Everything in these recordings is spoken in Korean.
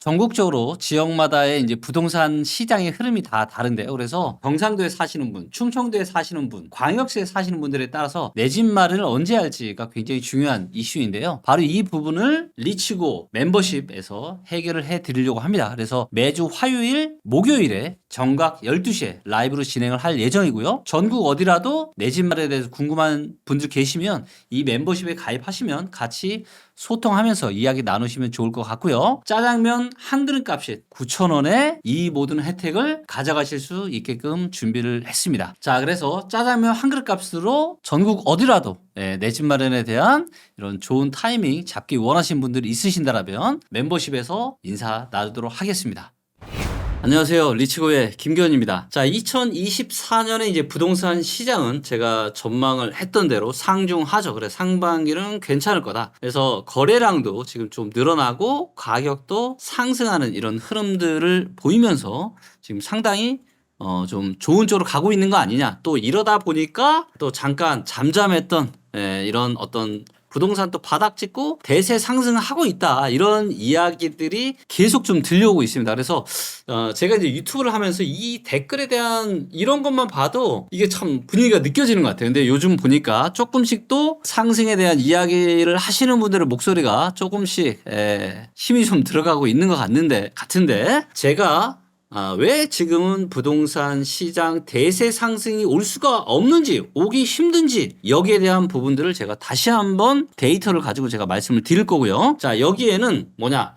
전국적으로 지역마다의 이제 부동산 시장의 흐름이 다 다른데요. 그래서 경상도에 사시는 분, 충청도에 사시는 분, 광역시에 사시는 분들에 따라서 내 집 마련을 언제 할지가 굉장히 중요한 이슈인데요. 바로 이 부분을 리치고 멤버십에서 해결을 해 드리려고 합니다. 그래서 매주 화요일, 목요일에 정각 12시에 라이브로 진행을 할 예정이고요. 전국 어디라도 내 집 마련에 대해서 궁금한 분들 계시면 이 멤버십에 가입하시면 같이 소통하면서 이야기 나누시면 좋을 것 같고요. 짜장면 한 그릇 값이 9,000원에 이 모든 혜택을 가져가실 수 있게끔 준비를 했습니다. 자, 그래서 짜장면 한 그릇 값으로 전국 어디라도 내 집 마련에 대한 이런 좋은 타이밍 잡기 원하시는 분들이 있으신다면 멤버십에서 인사 나누도록 하겠습니다. 안녕하세요. 리치고의 김기현입니다. 자, 2024년에 이제 부동산 시장은 제가 전망을 했던 대로 상중하죠. 그래서 상반기는 괜찮을 거다. 그래서 거래량도 지금 좀 늘어나고 가격도 상승하는 이런 흐름들을 보이면서 지금 상당히 좀 좋은 쪽으로 가고 있는 거 아니냐. 또 이러다 보니까 또 잠깐 잠잠했던 이런 어떤 부동산 또 바닥 찍고 대세 상승하고 있다. 이런 이야기들이 계속 좀 들려오고 있습니다. 그래서 제가 이제 유튜브를 하면서 이 댓글에 대한 이런 것만 봐도 이게 참 분위기가 느껴지는 것 같아요. 근데 요즘 보니까 조금씩 또 상승에 대한 이야기를 하시는 분들의 목소리가 조금씩 힘이 좀 들어가고 있는 것 같은데 제가 왜 지금은 부동산 시장 대세 상승이 올 수가 없는지, 오기 힘든지 여기에 대한 부분들을 제가 다시 한번 데이터를 가지고 제가 말씀을 드릴 거고요. 자, 여기에는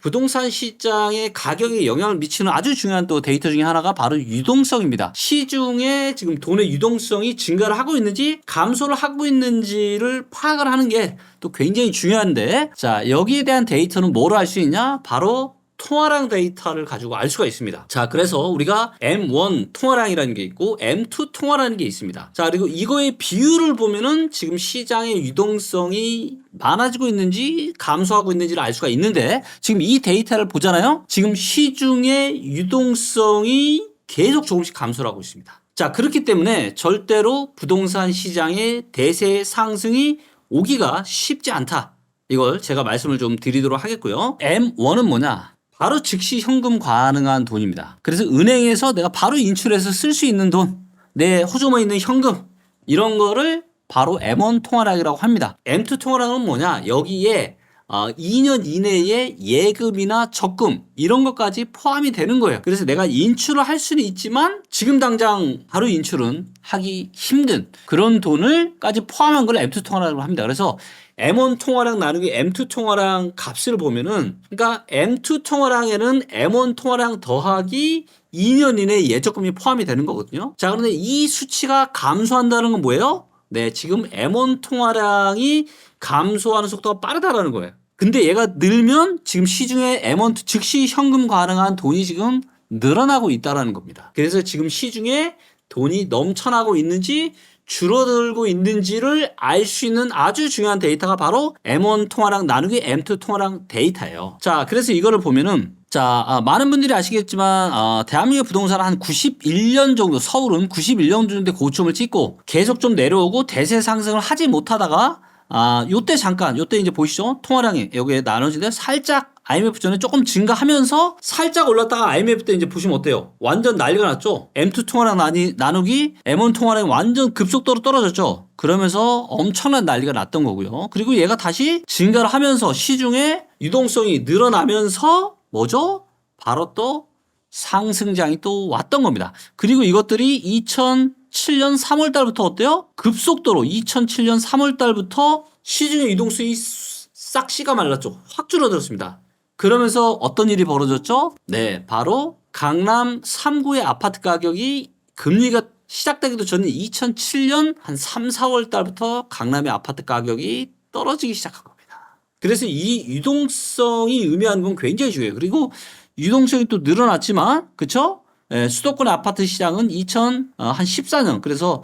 부동산 시장의 가격에 영향을 미치는 아주 중요한 또 데이터 중에 하나가 바로 유동성입니다. 시중에 지금 돈의 유동성이 증가를 하고 있는지 감소를 하고 있는지를 파악을 하는 게 또 굉장히 중요한데, 자, 여기에 대한 데이터는 뭐로 알 수 있냐? 바로 통화량 데이터를 가지고 알 수가 있습니다. 자, 그래서 우리가 M1 통화량이라는 게 있고 M2 통화라는 게 있습니다. 자, 그리고 이거의 비율을 보면은 지금 시장의 유동성이 많아지고 있는지 감소하고 있는지를 알 수가 있는데, 지금 이 데이터를 보잖아요. 지금 시중의 유동성이 계속 조금씩 감소를 하고 있습니다. 자, 그렇기 때문에 절대로 부동산 시장의 대세 상승이 오기가 쉽지 않다. 이걸 제가 말씀을 좀 드리도록 하겠고요. M1은 뭐냐? 바로 즉시 현금 가능한 돈입니다. 그래서 은행에서 내가 바로 인출해서 쓸 수 있는 돈, 내 호주머니에 있는 현금, 이런 거를 바로 M1 통화량이라고 합니다. M2 통화량은 뭐냐? 여기에 2년 이내에 예금이나 적금 이런 것까지 포함이 되는 거예요. 그래서 내가 인출을 할 수는 있지만 지금 당장 바로 인출은 하기 힘든 그런 돈을까지 포함한 걸 M2 통화량이라고 합니다. 그래서 M1 통화량 나누기 M2 통화량 값을 보면은, 그러니까 M2 통화량에는 M1 통화량 더하기 2년 이내 예적금이 포함이 되는 거거든요. 자, 그런데 이 수치가 감소한다는 건 뭐예요? 네, 지금 M1 통화량이 감소하는 속도가 빠르다라는 거예요. 근데 얘가 늘면 지금 시중에 M1 즉시 현금 가능한 돈이 지금 늘어나고 있다라는 겁니다. 그래서 지금 시중에 돈이 넘쳐나고 있는지 줄어들고 있는지를 알 수 있는 아주 중요한 데이터가 바로 M1 통화량 나누기 M2 통화량 데이터예요. 자, 그래서 이거를 보면은, 자, 많은 분들이 아시겠지만 대한민국 부동산은 한 91년 정도, 서울은 91년 정도 고점을 찍고 계속 좀 내려오고 대세 상승을 하지 못하다가 요때 이제 보시죠. 통화량이 여기에 나눠지는데 살짝 IMF 전에 조금 증가하면서 살짝 올랐다가 IMF 때 이제 보시면 어때요? 완전 난리가 났죠? M2 통화량 나누기 M1 통화량이 완전 급속도로 떨어졌죠? 그러면서 엄청난 난리가 났던 거고요. 그리고 얘가 다시 증가를 하면서 시중에 유동성이 늘어나면서 뭐죠? 바로 또 상승장이 또 왔던 겁니다. 그리고 이것들이 2007년 3월 달부터 어때요? 급속도로 2007년 3월 달부터 시중의 유동성이 싹 씨가 말랐죠. 확 줄어들었습니다. 그러면서 어떤 일이 벌어졌죠? 네, 바로 강남 3구의 아파트 가격이 금리가 시작되기도 전에 2007년 한 3, 4월 달부터 강남의 아파트 가격이 떨어지기 시작한 겁니다. 그래서 이 유동성이 의미하는 건 굉장히 중요해요. 그리고 유동성이 또 늘어났지만, 그쵸? 수도권의 아파트 시장은 2014년, 그래서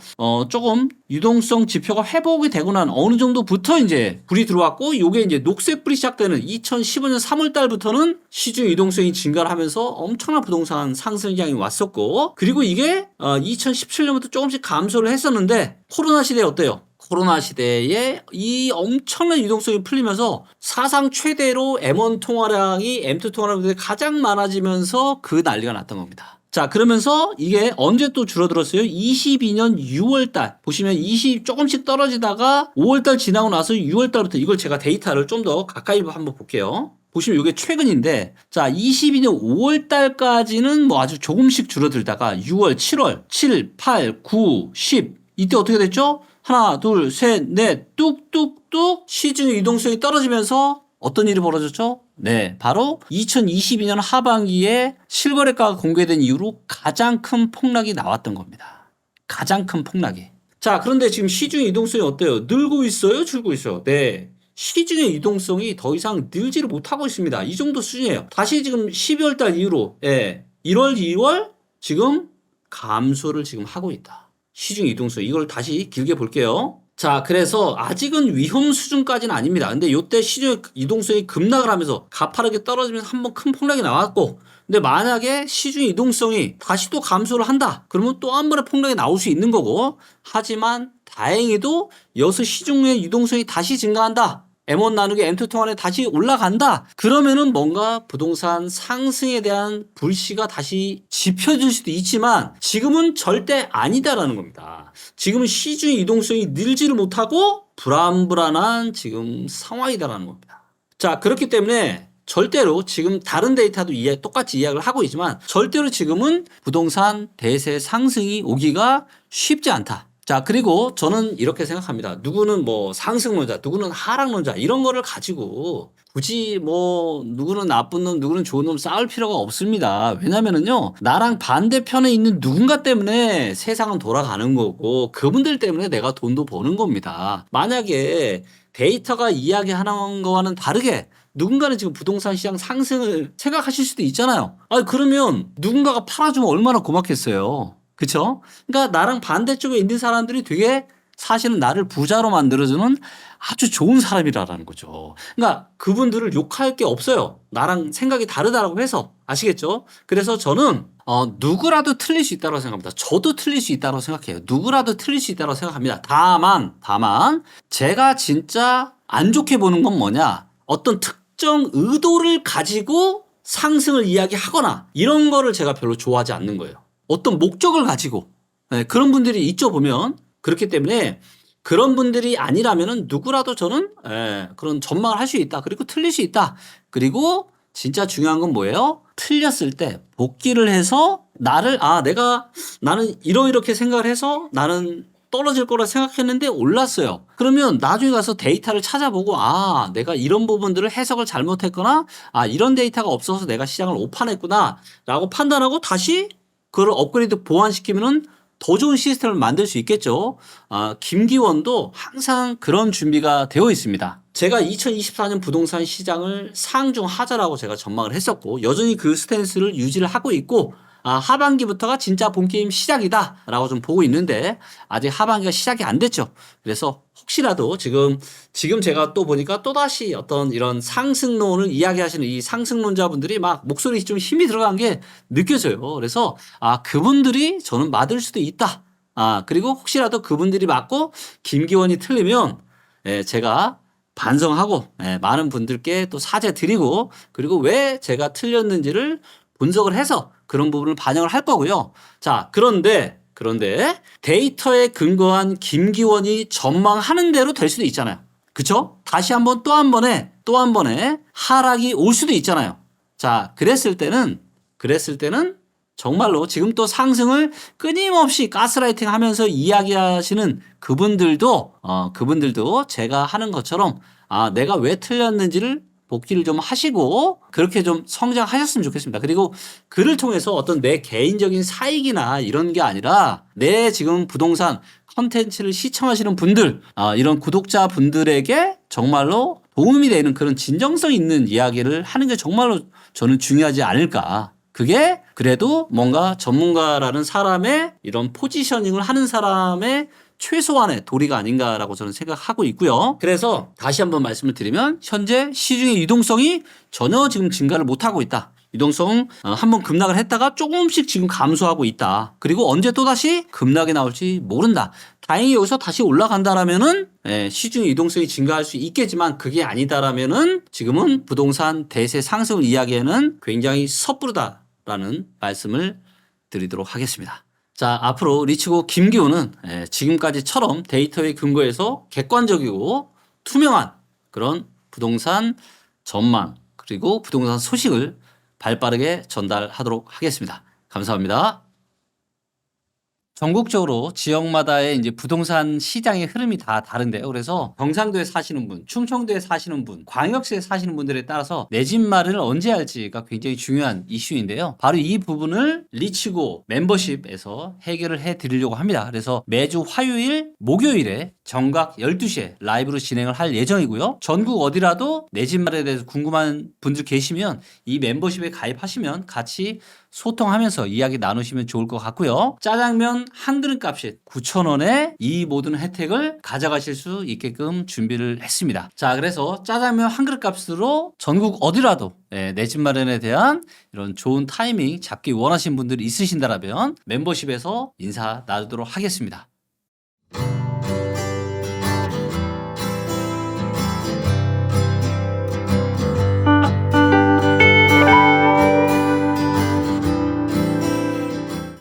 조금 유동성 지표가 회복이 되고 난 어느 정도부터 이제 불이 들어왔고, 요게 이제 녹색불이 시작되는 2015년 3월 달부터는 시중 유동성이 증가를 하면서 엄청난 부동산 상승장이 왔었고, 그리고 이게 2017년부터 조금씩 감소를 했었는데, 코로나 시대에 어때요? 코로나 시대에 이 엄청난 유동성이 풀리면서 사상 최대로 M1 통화량이 M2 통화량보다 가장 많아지면서 그 난리가 났던 겁니다. 자, 그러면서 이게 언제 또 줄어들었어요? 22년 6월 달. 보시면 20 조금씩 떨어지다가 5월 달 지나고 나서 6월 달부터 이걸 제가 데이터를 좀 더 가까이 한번 볼게요. 보시면 이게 최근인데, 자, 22년 5월 달까지는 뭐 아주 조금씩 줄어들다가 6월, 7월, 7, 8, 9, 10 이때 어떻게 됐죠? 하나, 둘, 셋, 넷, 뚝뚝뚝 시중의 유동성이 떨어지면서 어떤 일이 벌어졌죠? 네, 바로 2022년 하반기에 실거래가가 공개된 이후로 가장 큰 폭락이 나왔던 겁니다. 가장 큰 폭락이. 자, 그런데 지금 시중의 유동성이 어때요? 늘고 있어요? 줄고 있어요? 네. 시중의 유동성이 더 이상 늘지를 못하고 있습니다. 이 정도 수준이에요. 다시 지금 12월 달 이후로, 1월, 2월 지금 감소를 지금 하고 있다. 시중 유동성. 이걸 다시 길게 볼게요. 자, 그래서 아직은 위험 수준까지는 아닙니다. 근데 이때 시중 이동성이 급락을 하면서 가파르게 떨어지면서 한번 큰 폭락이 나왔고, 근데 만약에 시중 이동성이 다시 또 감소를 한다. 그러면 또 한 번의 폭락이 나올 수 있는 거고, 하지만 다행히도 여기서 시중의 유동성이 다시 증가한다. M1 나누기 M2 통화에 다시 올라간다. 그러면은 뭔가 부동산 상승에 대한 불씨가 다시 지펴질 수도 있지만 지금은 절대 아니다라는 겁니다. 지금은 시중의 유동성이 늘지를 못하고 불안불안한 지금 상황이다라는 겁니다. 자, 그렇기 때문에 절대로 지금 다른 데이터도 똑같이 이야기를 하고 있지만 절대로 지금은 부동산 대세 상승이 오기가 쉽지 않다. 자, 그리고 저는 이렇게 생각합니다. 누구는 뭐 상승론자, 누구는 하락론자 이런 거를 가지고 굳이 뭐 누구는 나쁜 놈, 누구는 좋은 놈 싸울 필요가 없습니다. 왜냐면은요, 나랑 반대편에 있는 누군가 때문에 세상은 돌아가는 거고 그분들 때문에 내가 돈도 버는 겁니다. 만약에 데이터가 이야기하는 거와는 다르게 누군가는 지금 부동산 시장 상승을 생각하실 수도 있잖아요. 아, 그러면 누군가가 팔아주면 얼마나 고맙겠어요. 그쵸? 그러니까 나랑 반대쪽에 있는 사람들이 되게 사실은 나를 부자로 만들어주는 아주 좋은 사람이라는 거죠. 그러니까 그분들을 욕할 게 없어요. 나랑 생각이 다르다라고 해서. 아시겠죠? 그래서 저는 누구라도 틀릴 수 있다고 생각합니다. 저도 틀릴 수 있다고 생각해요. 누구라도 틀릴 수 있다고 생각합니다. 다만 제가 진짜 안 좋게 보는 건 뭐냐? 어떤 특정 의도를 가지고 상승을 이야기하거나 이런 거를 제가 별로 좋아하지 않는 거예요. 어떤 목적을 가지고 그런 분들이 있죠 보면. 그렇기 때문에 그런 분들이 아니라면은 누구라도 저는 그런 전망을 할 수 있다. 그리고 틀릴 수 있다. 그리고 진짜 중요한 건 뭐예요? 틀렸을 때 복귀를 해서 나는 이렇게 생각을 해서 나는 떨어질 거라 생각했는데 올랐어요. 그러면 나중에 가서 데이터를 찾아보고 내가 이런 부분들을 해석을 잘못했거나 이런 데이터가 없어서 내가 시장을 오판했구나 라고 판단하고 다시 그걸 업그레이드 보완시키면은 더 좋은 시스템을 만들 수 있겠죠. 김기원도 항상 그런 준비가 되어 있습니다. 제가 2024년 부동산 시장을 상중하자라고 제가 전망을 했었고 여전히 그 스탠스를 유지를 하고 있고 하반기부터가 진짜 본게임 시작이다라고 좀 보고 있는데 아직 하반기가 시작이 안 됐죠. 그래서 혹시라도 지금 제가 또 보니까 또다시 어떤 이런 상승론을 이야기하시는 이 상승론자분들이 막 목소리 좀 힘이 들어간 게 느껴져요. 그래서 그분들이 저는 맞을 수도 있다. 그리고 혹시라도 그분들이 맞고 김기원이 틀리면 제가 반성하고 많은 분들께 또 사죄 드리고 그리고 왜 제가 틀렸는지를 분석을 해서 그런 부분을 반영을 할 거고요. 자, 그런데 데이터에 근거한 김기원이 전망하는 대로 될 수도 있잖아요. 그쵸? 다시 한번 또 한 번에 하락이 올 수도 있잖아요. 자, 그랬을 때는 정말로 지금 또 상승을 끊임없이 가스라이팅 하면서 이야기하시는 그분들도 제가 하는 것처럼 내가 왜 틀렸는지를 복귀를 좀 하시고 그렇게 좀 성장하셨으면 좋겠습니다. 그리고 그를 통해서 어떤 내 개인적인 사익이나 이런 게 아니라 내 지금 부동산 컨텐츠를 시청하시는 분들, 이런 구독자분들에게 정말로 도움이 되는 그런 진정성 있는 이야기를 하는 게 정말로 저는 중요하지 않을까. 그게 그래도 뭔가 전문가라는 사람의 이런 포지셔닝을 하는 사람의 최소한의 도리가 아닌가라고 저는 생각하고 있고요. 그래서 다시 한번 말씀을 드리면 현재 시중의 유동성이 전혀 지금 증가를 못하고 있다. 유동성 한번 급락을 했다가 조금씩 지금 감소하고 있다. 그리고 언제 또다시 급락이 나올지 모른다. 다행히 여기서 다시 올라간다라면은 시중 이동성이 증가할 수 있겠지만 그게 아니다라면은 지금은 부동산 대세 상승을 이야기에는 굉장히 섣부르다라는 말씀을 드리도록 하겠습니다. 자, 앞으로 리치고 김기호는 지금까지처럼 데이터에 근거해서 객관적이고 투명한 그런 부동산 전망 그리고 부동산 소식을 발빠르게 전달하도록 하겠습니다. 감사합니다. 전국적으로 지역마다의 이제 부동산 시장의 흐름이 다 다른데요. 그래서 경상도에 사시는 분, 충청도에 사시는 분, 광역시에 사시는 분들에 따라서 내 집 마련을 언제 할지가 굉장히 중요한 이슈인데요. 바로 이 부분을 리치고 멤버십에서 해결을 해 드리려고 합니다. 그래서 매주 화요일, 목요일에 정각 12시에 라이브로 진행을 할 예정이고요. 전국 어디라도 내 집 마련에 대해서 궁금한 분들 계시면 이 멤버십에 가입하시면 같이 소통하면서 이야기 나누시면 좋을 것 같고요. 짜장면 한 그릇 값이 9,000원에 이 모든 혜택을 가져가실 수 있게끔 준비를 했습니다. 자, 그래서 짜장면 한 그릇 값으로 전국 어디라도 내 집 마련에 대한 이런 좋은 타이밍 잡기 원하시는 분들이 있으신다면 멤버십에서 인사 나누도록 하겠습니다.